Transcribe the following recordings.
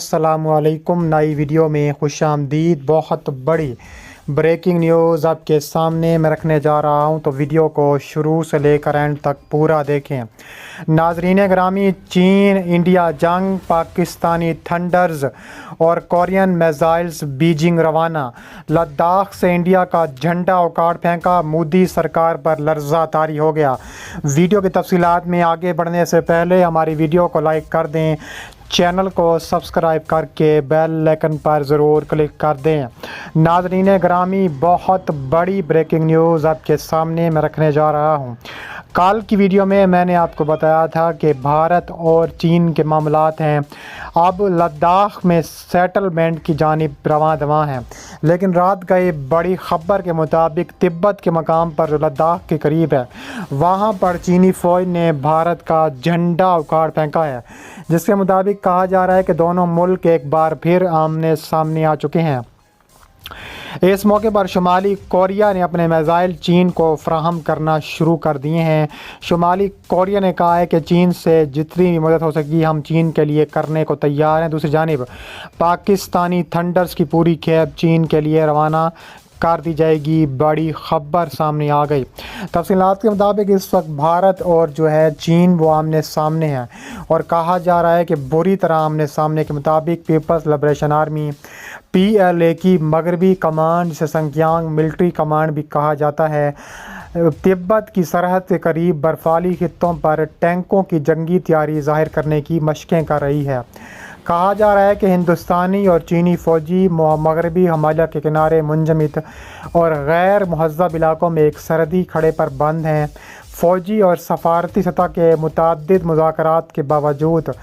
अस्सलामुअलैकुम। नई वीडियो में खुश आमदीद। बहुत बड़ी ब्रेकिंग न्यूज़ आपके सामने मैं रखने जा रहा हूं, तो वीडियो को शुरू से लेकर एंड तक पूरा देखें। नाजरीन ग्रामी, चीन इंडिया जंग, पाकिस्तानी थंडर्स और कोरियन मिसाइल्स बीजिंग रवाना। लद्दाख से इंडिया का झंडा उखाड़ फेंका, मोदी सरकार पर लर्जा तारी हो गया। वीडियो की तफसीलात में आगे बढ़ने से पहले हमारी वीडियो को लाइक कर दें, चैनल को सब्सक्राइब करके बेल आइकन पर ज़रूर क्लिक कर दें। नाज़रीन ग्रामी, बहुत बड़ी ब्रेकिंग न्यूज़ आपके सामने मैं रखने जा रहा हूं। कल की वीडियो में मैंने आपको बताया था कि भारत और चीन के मामलात हैं अब लद्दाख में सेटलमेंट की जानिब रवां दवां हैं, लेकिन रात गई बड़ी खबर के मुताबिक तिब्बत के मकाम पर जो लद्दाख के करीब है, वहां पर चीनी फ़ौज ने भारत का झंडा उखाड़ फेंका है, जिसके मुताबिक कहा जा रहा है कि दोनों मुल्क एक बार फिर आमने सामने आ चुके हैं। इस मौके पर शुमाली कोरिया ने अपने मिसाइल चीन को फराहम करना शुरू कर दिए हैं। शुमाली कोरिया ने कहा है कि चीन से जितनी भी मदद हो सकी हम चीन के लिए करने को तैयार हैं। दूसरी जानिब पाकिस्तानी थंडर्स की पूरी खेप चीन के लिए रवाना कर दी जाएगी। बड़ी खबर सामने आ गई। तफसीलात के मुताबिक इस वक्त भारत और जो है चीन वो आमने सामने हैं, और कहा जा रहा है कि बुरी तरह आमने सामने के मुताबिक पीपल्स लिबरेशन आर्मी PLA की मगरबी कमांड, जिसे संक्यांग मिलिट्री कमांड भी कहा जाता है, तिब्बत की सरहद के करीब बर्फाली खित्तों पर टैंकों की जंगी तैयारी ज़ाहिर करने की मशक़ें कर रही है। कहा जा रहा है कि हिंदुस्तानी और चीनी फ़ौजी मगरबी हिमालय के किनारे मुंजमद और गैर महज़्ज़ब इलाकों में एक सरहदी खड़े पर बंद हैं। फ़ौजी और सफारती सतह के मुतअद्दिद मुज़ाकरात के बावजूद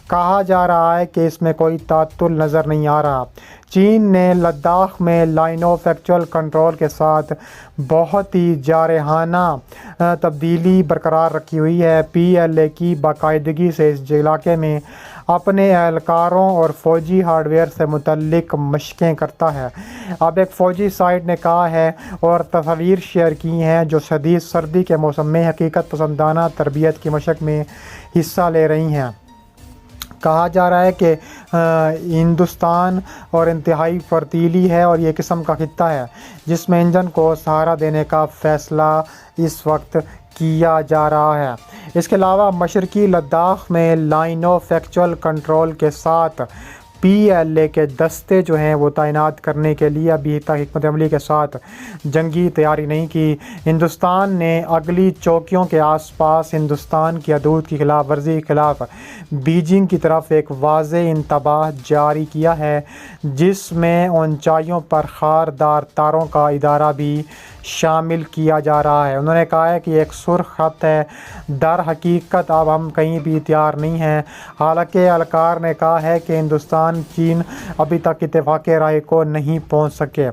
कहा जा रहा है कि इसमें कोई तात्तुल नज़र नहीं आ रहा। चीन ने लद्दाख में लाइन ऑफ एक्चुअल कंट्रोल के साथ बहुत ही जारहाना तब्दीली बरकरार रखी हुई है। PLA की बाकायदगी से इस इलाके में अपने एहलकारों और फ़ौजी हार्डवेयर से मुतल्लिक मशक़ें करता है। अब एक फ़ौजी साइट ने कहा है और तस्वीर शेयर की हैं जो शदीद सर्दी के मौसम में हकीकत पसंदाना तरबियत की मशक़ में हिस्सा ले रही हैं। कहा जा रहा है कि हिंदुस्तान और इंतहाई फर्तीली है और ये किस्म का खित्ता है जिसमें इंजन को सहारा देने का फ़ैसला इस वक्त किया जा रहा है। इसके अलावा मशरकी लद्दाख में लाइन ऑफ एक्चुअल कंट्रोल के साथ PLA के दस्ते जो हैं वो तैनात करने के लिए अभी तक हिकमत अमली के साथ जंगी तैयारी नहीं की। हिंदुस्तान ने अगली चौकियों के आसपास हिंदुस्तान की हदूद की खिलाफ वर्जी के खिलाफ बीजिंग की तरफ एक वाज़ेह इंतबाह जारी किया है, जिसमें ऊंचाइयों पर खारदार तारों का इदारा भी शामिल किया जा रहा है। उन्होंने कहा है कि एक सुर्ख खत है, दर हकीकत अब हम कहीं भी तैयार नहीं हैं। हालांकि एहलकार ने कहा है कि हिंदुस्तान चीन अभी तक इत्तेफाक राय को नहीं पहुंच सके।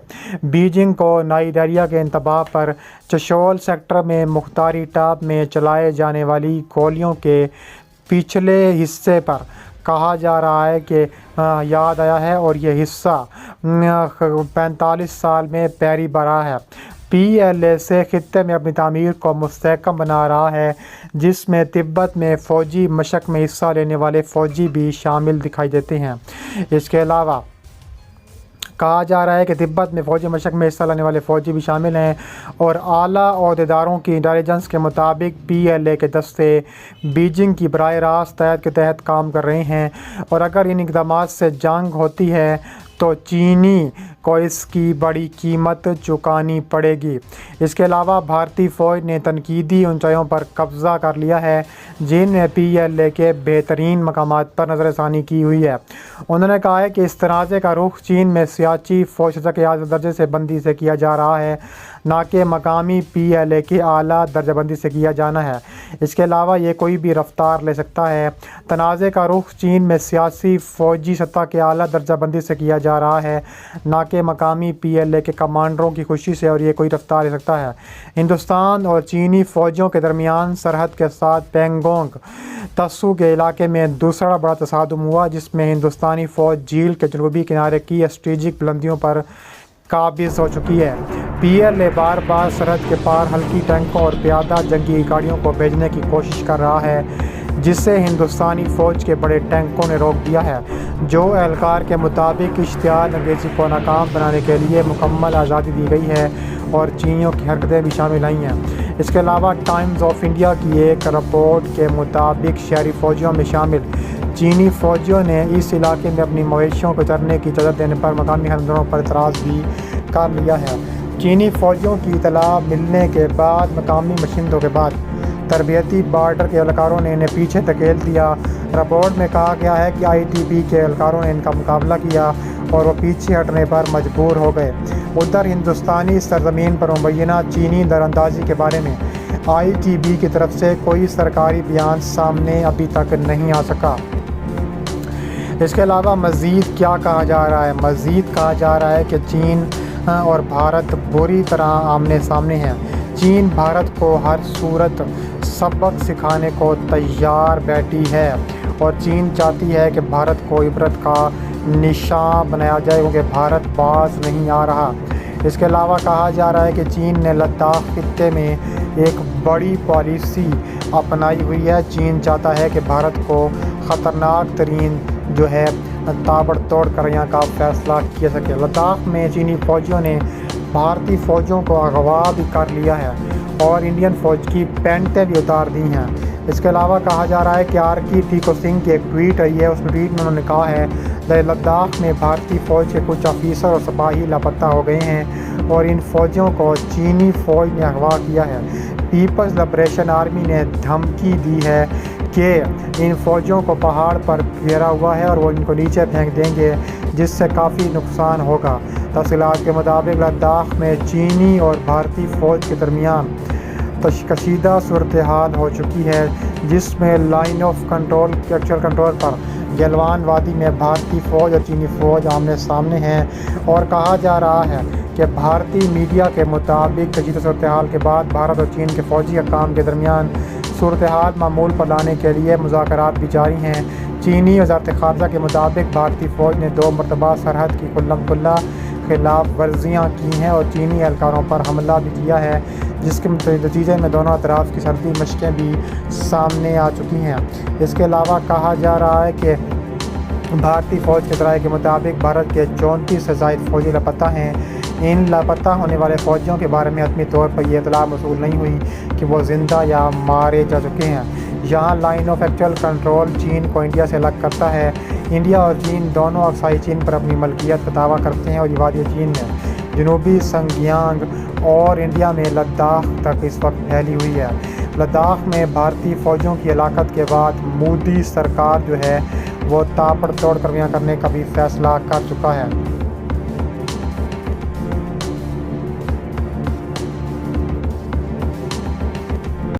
बीजिंग को नई दरिया के इंतबाह पर चशोल सेक्टर में मुख्तारी टाप में चलाए जाने वाली गोलियों के पिछले हिस्से पर कहा जा रहा है कि याद आया है, और ये हिस्सा 45 साल में पहली बार है। PLA से खित्ते में अपनी तामीर को मुस्तहकम बना रहा है, जिसमें तिब्बत में फ़ौजी मशक़ में हिस्सा लेने वाले फ़ौजी भी शामिल दिखाई देते हैं। इसके अलावा कहा जा रहा है कि तिब्बत में फ़ौजी मशक़ में हिस्सा लेने वाले फ़ौजी भी शामिल हैं, और आला ओहदेदारों की इंटेलिजेंस के मुताबिक PLA के दस्ते बीजिंग की बराह रास्त हदायत के तहत काम कर रहे हैं, और अगर इन इक़दामात से जंग होती है तो चीनी को इसकी बड़ी कीमत चुकानी पड़ेगी। इसके अलावा भारतीय फ़ौज ने तनकीदी ऊंचाइयों पर कब्ज़ा कर लिया है, जिनमें PLA के बेहतरीन मकामात पर नज़रसानी की हुई है। उन्होंने कहा है कि इस तनाज़े का रुख चीन में सियासी फ़ौज के आला दर्जे से बंदी से किया जा रहा है, ना कि मकामी PLA की आला दर्जाबंदी से किया जाना है। इसके अलावा ये कोई भी रफ्तार ले सकता है। तनाज़े का रुख चीन में सियासी फ़ौजी सतह के आला दर्जाबंदी से किया जा रहा है, ना कि मकामी PLA के कमांडरों की खुशी से, और ये कोई रफ्तार ले सकता है। हिंदुस्तान और चीनी फ़ौजों के दरमियान सरहद के साथ पेंगोंग तस्सू के इलाके में दूसरा बड़ा तसादुम हुआ, जिसमें हिंदुस्तानी फ़ौज झील के जनूबी किनारे की स्ट्रेटेजिक बुलंदियों पर काबिज़ हो चुकी है। PLA बार बार सरहद के पार हल्की टैंकों और प्यादा जंगी गाड़ियों को भेजने की कोशिश कर रहा है, जिसे हिंदुस्तानी फ़ौज के बड़े टैंकों ने रोक दिया है। جو اہلکار کے مطابق اشتعال انگیزی کو ناکام بنانے کے لیے مکمل آزادی دی گئی ہے اور چینیوں کی حرکتیں بھی شامل آئی ہیں۔ اس کے علاوہ ٹائمز آف انڈیا کی ایک رپورٹ کے مطابق شہری فوجیوں میں شامل چینی فوجیوں نے اس علاقے میں اپنی مویشیوں کو چرنے کی اجازت دینے پر مقامی حکمرانوں پر اعتراض بھی کر لیا ہے۔ چینی فوجیوں کی اطلاع ملنے کے بعد مقامی باشندوں کے بعد تربیتی بارڈر کے اہلکاروں نے انہیں پیچھے دھکیل دیا۔ رپورٹ میں کہا گیا ہے کہ ITB کے اہلکاروں نے ان کا مقابلہ کیا اور وہ پیچھے ہٹنے پر مجبور ہو گئے۔ ادھر ہندوستانی سرزمین پر مبینہ چینی دراندازی کے بارے میں ITB کی طرف سے کوئی سرکاری بیان سامنے ابھی تک نہیں آ سکا۔ اس کے علاوہ مزید کیا کہا جا رہا ہے؟ مزید کہا جا رہا ہے کہ چین اور بھارت بری طرح آمنے سامنے ہیں۔ چین بھارت کو ہر صورت سبق سکھانے کو تیار بیٹھی ہے اور چین چاہتی ہے کہ بھارت کو عبرت کا نشان بنایا جائے کیونکہ بھارت باز نہیں آ رہا۔ اس کے علاوہ کہا جا رہا ہے کہ چین نے لداخ خطے میں ایک بڑی پالیسی اپنائی ہوئی ہے۔ چین چاہتا ہے کہ بھارت کو خطرناک ترین تابڑ توڑ کر یہاں کا فیصلہ کیا سکے۔ لداخ میں چینی فوجیوں نے بھارتی فوجیوں کو اغوا بھی کر لیا ہے اور انڈین فوج کی پینٹیں بھی اتار دی ہیں۔ اس کے علاوہ کہا جا رہا ہے کہ آرکی ٹیکو سنگھ کی ایک ٹویٹ آئی ہے۔ اس ٹویٹ میں انہوں نے کہا ہے کہ لداخ میں بھارتی فوج کے کچھ افیسر اور سپاہی لاپتہ ہو گئے ہیں اور ان فوجیوں کو چینی فوج نے اغوا کیا ہے۔ پیپلز لبریشن آرمی نے دھمکی دی ہے کہ ان فوجیوں کو پہاڑ پر گھیرا ہوا ہے اور وہ ان کو نیچے پھینک دیں گے جس سے کافی نقصان ہوگا۔ تفصیلات کے مطابق لداخ میں چینی اور بھارتی فوج کے درمیان کشیدہ صورتحال ہو چکی ہے جس میں line of control actual control پر گلوان وادی میں بھارتی فوج اور چینی فوج آمنے سامنے ہیں اور کہا جا رہا ہے کہ بھارتی میڈیا کے مطابق کشیدہ صورتحال کے بعد بھارت اور چین کے فوجی حکام کے درمیان صورتحال معمول پر لانے کے لیے مذاکرات بھی جاری ہیں۔ چینی وزارت خارجہ کے مطابق بھارتی فوج نے 2 مرتبہ سرحد کی کھلا خلاف ورزیاں کی ہیں اور چینی اہلکاروں پر حملہ بھی کیا ہے جس کے نتیجے میں دونوں اطراف کی سرحدی مشقیں بھی سامنے آ چکی ہیں۔ اس کے علاوہ کہا جا رہا ہے کہ بھارتی فوج کے ذرائع کے مطابق بھارت کے 34 سے زائد فوجی لاپتہ ہیں۔ ان لاپتہ ہونے والے فوجیوں کے بارے میں حتمی طور پر یہ اطلاع موصول نہیں ہوئی کہ وہ زندہ یا مارے جا چکے ہیں۔ یہاں لائن آف ایکچوئل کنٹرول چین کو انڈیا سے الگ کرتا ہے۔ انڈیا اور چین دونوں اقصائی چین پر اپنی ملکیت کا دعویٰ کرتے ہیں اور یہ وادی چین میں جنوبی سنگیانگ اور انڈیا میں لداخ تک اس وقت پھیلی ہوئی ہے۔ لداخ میں بھارتی فوجیوں کی ہلاکت کے بعد مودی سرکار وہ تابڑ توڑ کرویاں کرنے کا بھی فیصلہ کر چکا ہے۔